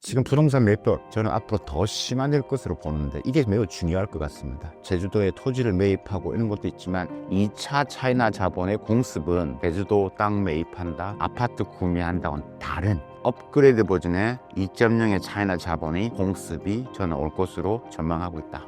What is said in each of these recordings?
지금 부동산 매입, 저는 앞으로 더 심화될 것으로 보는데 이게 매우 중요할 것 같습니다. 제주도에 토지를 매입하고 이런 것도 있지만 2차 차이나 자본의 공습은 제주도 땅 매입한다, 아파트 구매한다고는 다른 업그레이드 버전의 2.0의 차이나 자본의 공습이 저는 올 것으로 전망하고 있다.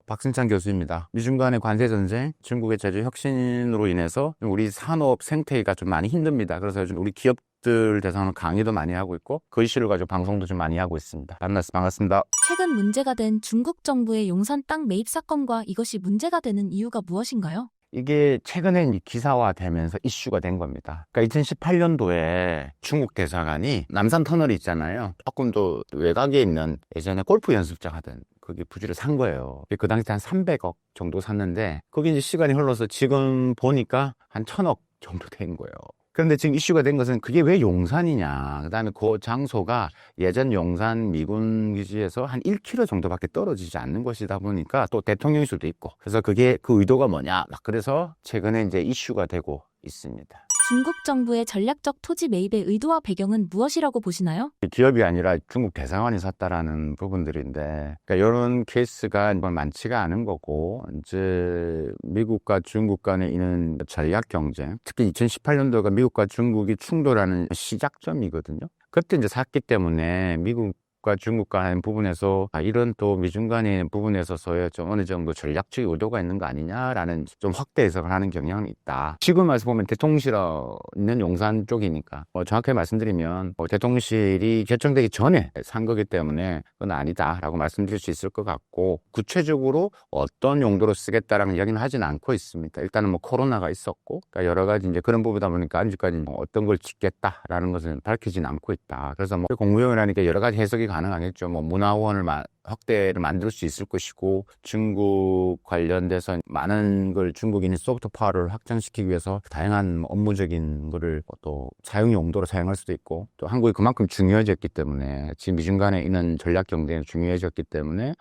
박승찬 교수입니다. 미중 간의 관세 전쟁, 중국의 제조 혁신으로 인해서 우리 산업 생태계가 좀 많이 힘듭니다. 그래서 요즘 우리 기업들 대상으로 강의도 많이 하고 있고 그 이슈를 가지고 방송도 좀 많이 하고 있습니다. 만나서 반갑습니다. 최근 문제가 된 중국 정부의 용산 땅 매입 사건과 이것이 문제가 되는 이유가 무엇인가요? 이게 최근에 기사화되면서 이슈가 된 겁니다. 그러니까 2018년도에 중국 대사관이 남산 터널이 있잖아요. 조금 더 외곽에 있는 예전에 골프 연습장 하던 거기 부지를 산 거예요. 그 당시 한 300억 정도 샀는데 거기 이제 시간이 흘러서 지금 보니까 한 1000억 정도 된 거예요. 그런데 지금 이슈가 된 것은 그게 왜 용산이냐. 그 다음에 그 장소가 예전 용산 미군 기지에서 한 1km 정도밖에 떨어지지 않는 곳이다 보니까 또 대통령실도 있고. 그래서 그게 그 의도가 뭐냐. 그래서 최근에 이제 이슈가 되고 있습니다. 중국 정부의 전략적 토지 매입의 의도와 배경은 무엇이라고 보시나요? 기업이 아니라 중국 대사관이 샀다라는 부분들인데, 그러니까 이런 케이스가 많지가 않은 거고, 이제 미국과 중국 간에 있는 전략 경쟁, 특히 2018년도가 미국과 중국이 충돌하는 시작점이거든요. 그때 이제 샀기 때문에 미국과 중국 간의 부분에서 이런 또 미중 간의 부분에 있어서의 좀 어느 정도 전략적 의도가 있는 거 아니냐라는 좀 확대 해석을 하는 경향이 있다. 지금 와서 보면 대통령실 있는 용산 쪽이니까 정확하게 말씀드리면 대통령실이 결정되기 전에 산 거기 때문에 그건 아니다라고 말씀드릴 수 있을 것 같고, 구체적으로 어떤 용도로 쓰겠다라는 이야기는 하진 않고 있습니다. 일단은 코로나가 있었고, 그러니까 여러 가지 이제 그런 부분이다 보니까 아직까지 어떤 걸 짓겠다라는 것은 밝히진 않고 있다. 그래서 공무원이라니까 여러 가지 해석이 가능하겠죠. 문화원을 확대를 만들 수 있을 것이고, 중국 관련돼서 많은 걸 중국인이 소프트 파워를 확장시키기 위해서 다양한 업무적인 거를 또 사용 용도로 사용할 수도 있고, 또 한국이 그만큼 중요해졌기 때문에 지금 미중 간에 있는 전략 경쟁이 중요해졌기 때문에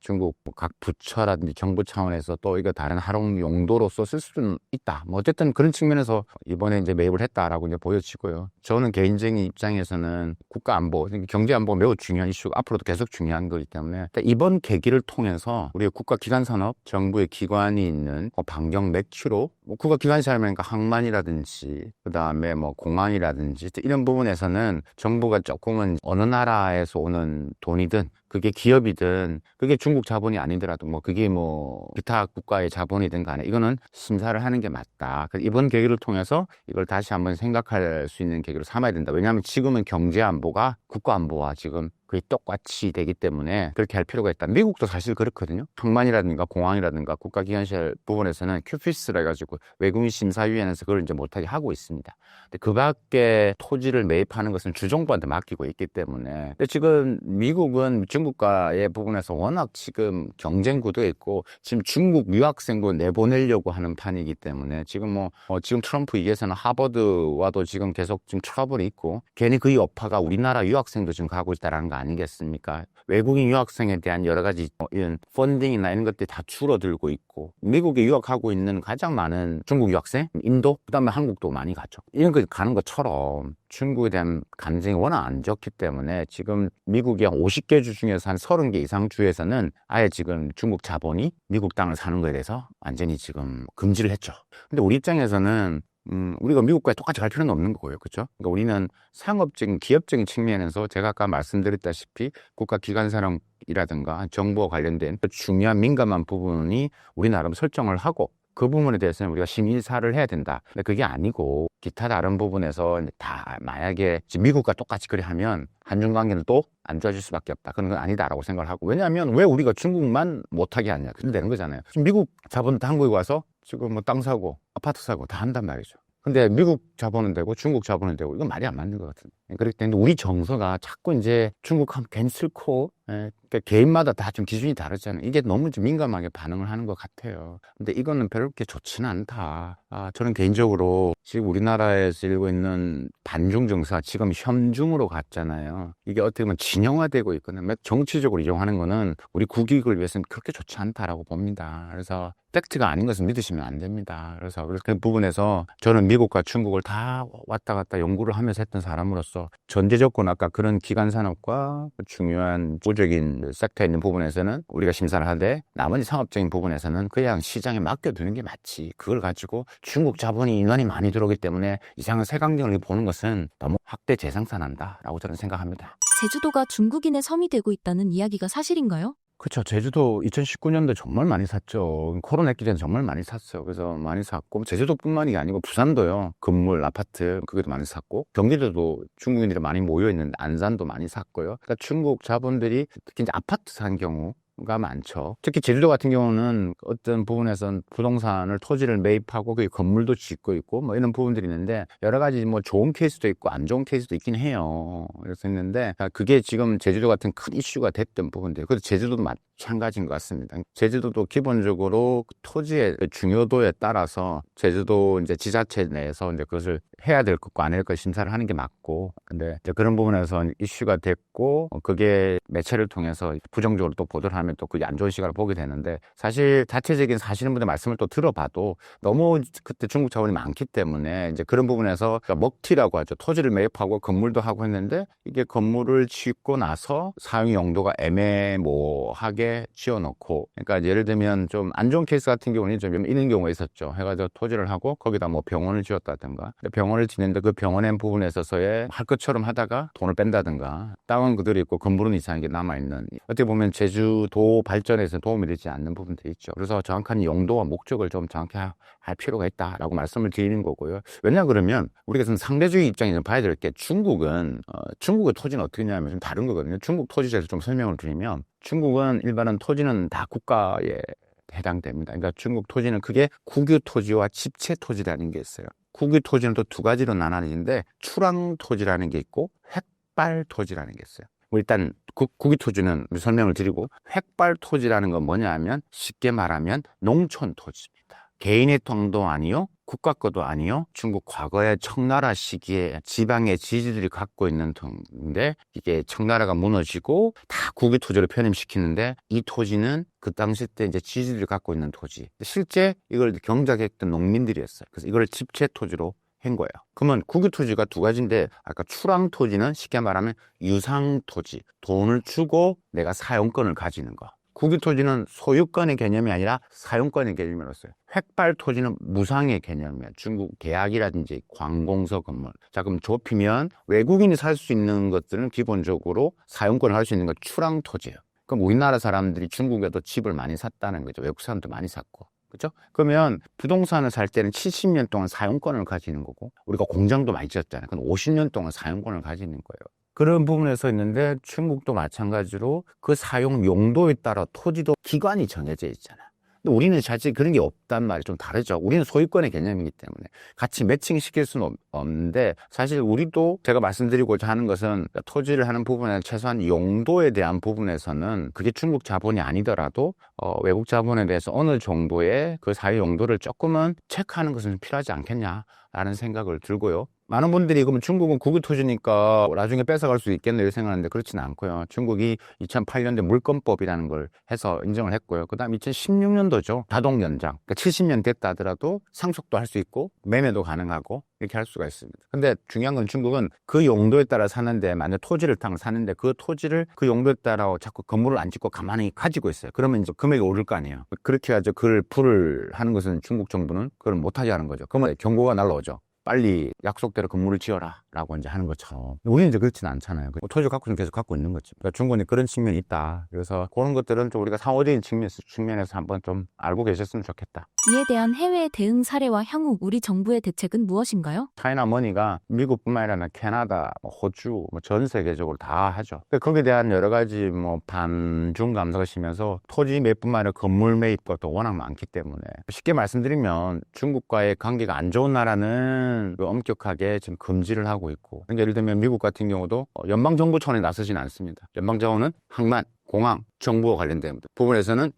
중국 각 부처라든지 정부 차원에서 또 이거 다른 활용 용도로서 쓸 수는 있다. 어쨌든 그런 측면에서 이번에 이제 매입을 했다라고 이제 보여지고요. 저는 개인적인 입장에서는 국가 안보, 경제 안보가 매우 중요한 이슈가 앞으로도 계속 중요한 거기 때문에 이번 계기를 통해서 우리의 국가 기관 산업, 정부의 기관이 있는 반경 몇 킬로, 국가 기관 산업이니까 항만이라든지 그다음에 공항이라든지 이런 부분에서는 정부가 조금은 어느 나라에서 오는 돈이든 그게 기업이든 그게 중국 자본이 아니더라도 그게 기타 국가의 자본이든 간에 이거는 심사를 하는 게 맞다. 이번 계기를 통해서 이걸 다시 한번 생각할 수 있는 계기로 삼아야 된다. 왜냐하면 지금은 경제 안보가 국가 안보와 지금 거의 똑같이 되기 때문에 그렇게 할 필요가 있다. 미국도 사실 그렇거든요. 항만이라든가 공항이라든가 국가기관실 부분에서는 큐피스라 해가지고 외국인 심사위원회에서 그걸 이제 못하게 하고 있습니다. 근데 그 밖에 토지를 매입하는 것은 주정부한테 맡기고 있기 때문에. 근데 지금 미국은 중국과의 부분에서 워낙 지금 경쟁 구도에 있고 지금 중국 유학생도 내보내려고 하는 판이기 때문에 지금 지금 트럼프 이에서는 하버드와도 지금 계속 지금 트러블이 있고, 괜히 그 여파가 우리나라 유학생도 지금 가고 있다라는 거 아니겠습니까? 외국인 유학생에 대한 여러 가지 이런 펀딩이나 이런 것들이 다 줄어들고 있고, 미국에 유학하고 있는 가장 많은 중국 유학생, 인도, 그다음에 한국도 많이 가죠. 이런 거 가는 것처럼 중국에 대한 감정이 워낙 안 좋기 때문에 지금 미국의 50개 주 중에서 한 30개 이상 주에서는 아예 지금 중국 자본이 미국 땅을 사는 거에 대해서 완전히 지금 금지를 했죠. 근데 우리 입장에서는 우리가 미국과 똑같이 갈 필요는 없는 거고요. 그렇죠? 그러니까 우리는 상업적인, 기업적인 측면에서 제가 아까 말씀드렸다시피 국가기관 산업이라든가 정부와 관련된 중요한 민감한 부분이 우리나라로 설정을 하고 그 부분에 대해서는 우리가 심의사를 해야 된다. 근데 그게 아니고 기타 다른 부분에서 다 만약에 미국과 똑같이 그래 하면 한중 관계는 또 안 좋아질 수밖에 없다. 그런 건 아니다라고 생각을 하고, 왜냐하면 왜 우리가 중국만 못하게 하냐. 그럼 되는 거잖아요. 지금 미국 자본도 한국에 와서 지금 땅 사고 아파트 사고 다 한단 말이죠. 근데 미국 자본은 되고 중국 자본은 되고 이건 말이 안 맞는 것 같은데. 그렇기 때문에 우리 정서가 자꾸 이제 중국하면 괜히 싫고, 그러니까 개인마다 다 좀 기준이 다르잖아요. 이게 너무 좀 민감하게 반응을 하는 것 같아요. 근데 이거는 별로 그렇게 좋지는 않다. 저는 개인적으로 지금 우리나라에서 일고 있는 반중 정서가 지금 현중으로 갔잖아요. 이게 어떻게 보면 진영화되고 있거든요. 정치적으로 이용하는 거는 우리 국익을 위해서는 그렇게 좋지 않다라고 봅니다. 그래서 팩트가 아닌 것은 믿으시면 안 됩니다. 그래서 그 부분에서 저는 미국과 중국을 다 왔다 갔다 연구를 하면서 했던 사람으로서 전제 조건 아까 그런 기간 산업과 중요한 부적인 섹터에 있는 부분에서는 우리가 심사를 하되 나머지 상업적인 부분에서는 그냥 시장에 맡겨두는 게 맞지. 그걸 가지고 중국 자본이 인원이 많이 들어오기 때문에 이상한 색안경을 보는 것은 너무 확대 재생산한다라고 저는 생각합니다. 제주도가 중국인의 섬이 되고 있다는 이야기가 사실인가요? 그렇죠. 제주도 2019년도에 정말 많이 샀죠. 코로나 있기 전에 정말 많이 샀어요. 그래서 많이 샀고 제주도뿐만이 아니고 부산도요. 건물, 아파트 그것도 많이 샀고 경기도도 중국인들이 많이 모여 있는데 안산도 많이 샀고요. 그러니까 중국 자본들이 특히 이제 아파트 산 경우가 많죠. 특히 제주도 같은 경우는 어떤 부분에선 부동산을 토지를 매입하고 그 건물도 짓고 있고 뭐 이런 부분들이 있는데 여러 가지 뭐 좋은 케이스도 있고 안 좋은 케이스도 있긴 해요. 그래서 있는데 그게 지금 제주도 같은 큰 이슈가 됐던 부분들. 그래서 제주도도 마찬가지인 것 같습니다. 제주도도 기본적으로 토지의 중요도에 따라서 제주도 이제 지자체 내에서 이제 그것을 해야 될 것과 안 해야 될 것 심사를 하는 게 맞고, 근데 이제 그런 부분에서 이슈가 됐고, 그게 매체를 통해서 부정적으로 또 보도를 하면 또 그게 안 좋은 시각을 보게 되는데, 사실 자체적인 사실인 분들 말씀을 또 들어봐도 너무 그때 중국 자본이 많기 때문에 이제 그런 부분에서 먹튀라고 하죠. 토지를 매입하고 건물도 하고 했는데 이게 건물을 짓고 나서 사용 용도가 애매모호하게 지어놓고, 그러니까 예를 들면 좀 안 좋은 케이스 같은 경우는 좀 이런 경우가 있었죠. 해가지고 토지를 하고 거기다 뭐 병원을 지었다든가, 병원을 짓는데 그 병원의 부분에 있어서의 할 것처럼 하다가 돈을 뺀다든가, 다운 그들이 있고 건물은 이상한 게 남아있는, 어떻게 보면 제주도 발전에서 도움이 되지 않는 부분들이 있죠. 그래서 정확한 용도와 목적을 좀 정확히 할 필요가 있다라고 말씀을 드리는 거고요. 왜냐 그러면 우리가 좀 상대주의 입장에서 봐야 될 게, 중국은 중국의 토지는 어떻게 하냐면 좀 다른 거거든요. 중국 토지에서 좀 설명을 드리면, 중국은 일반은 토지는 다 국가에 해당됩니다. 그러니까 중국 토지는 크게 국유 토지와 집체 토지라는 게 있어요. 국유 토지는 또 두 가지로 나눠지는데 출항 토지라는 게 있고 획발 토지라는 게 있어요. 일단 국유 토지는 설명을 드리고, 획발 토지라는 건 뭐냐 하면 쉽게 말하면 농촌 토지입니다. 개인의 땅도 아니요, 국가 거도 아니요, 중국 과거의 청나라 시기에 지방의 지지들이 갖고 있는 돈인데, 이게 청나라가 무너지고 다 국유 토지로 편입시키는데, 이 토지는 그 당시 때 이제 지지들이 갖고 있는 토지, 실제 이걸 경작했던 농민들이었어요. 그래서 이걸 집체 토지로 한 거예요. 그러면 국유 토지가 두 가지인데, 아까 출항 토지는 쉽게 말하면 유상 토지, 돈을 주고 내가 사용권을 가지는 거. 국유 토지는 소유권의 개념이 아니라 사용권의 개념이었어요. 획발 토지는 무상의 개념이에요. 중국 계약이라든지 관공서 건물. 자, 그럼 좁히면 외국인이 살 수 있는 것들은 기본적으로 사용권을 할 수 있는 건 출항 토지예요. 그럼 우리나라 사람들이 중국에도 집을 많이 샀다는 거죠. 외국 사람도 많이 샀고. 그렇죠? 그러면 부동산을 살 때는 70년 동안 사용권을 가지는 거고, 우리가 공장도 많이 지었잖아요. 그럼 50년 동안 사용권을 가지는 거예요. 그런 부분에서 있는데, 중국도 마찬가지로 그 사용 용도에 따라 토지도 기간이 정해져 있잖아요. 근데 우리는 사실 그런 게 없단 말이 좀 다르죠. 우리는 소유권의 개념이기 때문에 같이 매칭시킬 수는 없는데, 사실 우리도 제가 말씀드리고자 하는 것은, 토지를 하는 부분에 최소한 용도에 대한 부분에서는 그게 중국 자본이 아니더라도 외국 자본에 대해서 어느 정도의 그 사유 용도를 조금은 체크하는 것은 필요하지 않겠냐라는 생각을 들고요. 많은 분들이 그러면 중국은 국유 토지니까 나중에 뺏어갈 수 있겠네 이렇게 생각하는데, 그렇지는 않고요. 중국이 2008년도에 물권법이라는 걸 해서 인정을 했고요. 그 다음 2016년도죠. 자동 연장. 그러니까 70년 됐다 하더라도 상속도 할 수 있고 매매도 가능하고 이렇게 할 수가 있습니다. 근데 중요한 건, 중국은 그 용도에 따라 사는데, 만약 토지를 사는데 그 토지를 그 용도에 따라 자꾸 건물을 안 짓고 가만히 가지고 있어요. 그러면 이제 금액이 오를 거 아니에요. 그렇게 해가지고 그걸 불을 하는 것은 중국 정부는 그걸 못하게 하는 거죠. 그러면 경고가 날라오죠. 빨리 약속대로 건물을 지어라 라고 이제 하는 것처럼. 우리는 이제 그렇지는 않잖아요. 토지를 갖고 있으면 계속 갖고 있는 거지. 그러니까 중국은 그런 측면이 있다. 그래서 그런 것들은 좀 우리가 상호적인 측면에서 한번 좀 알고 계셨으면 좋겠다. 이에 대한 해외 대응 사례와 향후 우리 정부의 대책은 무엇인가요? 차이나 머니가 미국뿐만 아니라 캐나다, 호주, 전 세계적으로 다 하죠. 거기에 대한 여러 가지 반중 감사가 심해서 토지 매입뿐만 아니라 건물 매입도 워낙 많기 때문에, 쉽게 말씀드리면 중국과의 관계가 안 좋은 나라는 엄격하게 지금 금지를 하고 있고, 그러니까 예를 들면 미국 같은 경우도 연방정부 차원에 나서지는 않습니다. 연방자원은 항만, 공항, 정부와 관련된 부분에서는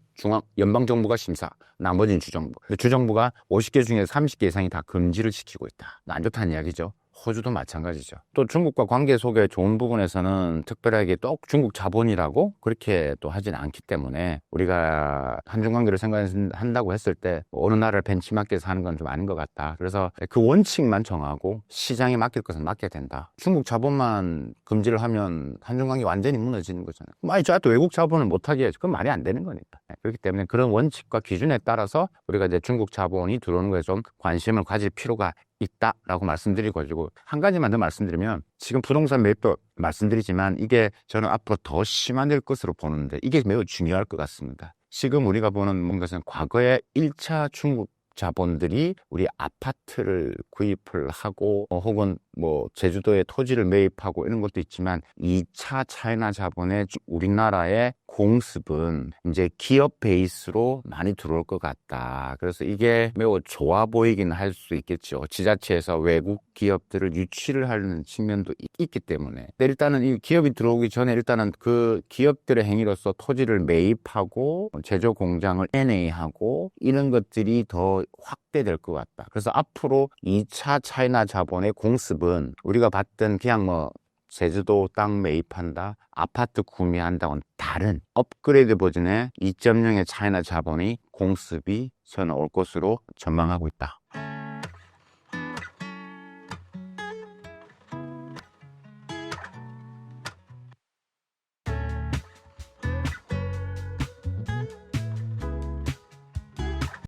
연방정부가 심사, 나머지는 주정부. 주정부가 50개 중에 30개 이상이 다 금지를 시키고 있다. 안 좋다는 이야기죠. 호주도 마찬가지죠. 또 중국과 관계 속에 좋은 부분에서는 특별하게 또 중국 자본이라고 그렇게 또 하진 않기 때문에 우리가 한중 관계를 생각한다고 했을 때 어느 나라를 벤치마크에서 하는 건 좀 아닌 것 같다. 그래서 그 원칙만 정하고 시장에 맡길 것은 맡겨야 된다. 중국 자본만 금지를 하면 한중 관계 완전히 무너지는 거잖아요. 아니 저한테 외국 자본을 못하게 해야죠. 그건 말이 안 되는 거니까. 그렇기 때문에 그런 원칙과 기준에 따라서 우리가 이제 중국 자본이 들어오는 거에 좀 관심을 가질 필요가 있다라고 말씀드리고 가지고 한 가지만 더 말씀드리면 지금 부동산 매입도 말씀드리지만 이게 저는 앞으로 더 심화될 것으로 보는데 이게 매우 중요할 것 같습니다. 지금 우리가 보는 것은 과거에 1차 중국 자본들이 우리 아파트를 구입을 하고 혹은 뭐 제주도에 토지를 매입하고 이런 것도 있지만 2차 차이나 자본의 우리나라의 공습은 이제 기업 베이스로 많이 들어올 것 같다. 그래서 이게 매우 좋아 보이긴 할 수 있겠죠. 지자체에서 외국 기업들을 유치를 하는 측면도 있기 때문에. 근데 일단은 이 기업이 들어오기 전에 일단은 그 기업들의 행위로서 토지를 매입하고 제조 공장을 NA하고 이런 것들이 더 확대될 것 같다. 그래서 앞으로 2차 차이나 자본의 공습은 우리가 봤던 그냥 뭐 제주도 땅 매입한다, 아파트 구매한다고는 다른 업그레이드 버전의 2.0의 차이나 자본이 공습이 저는 올 것으로 전망하고 있다.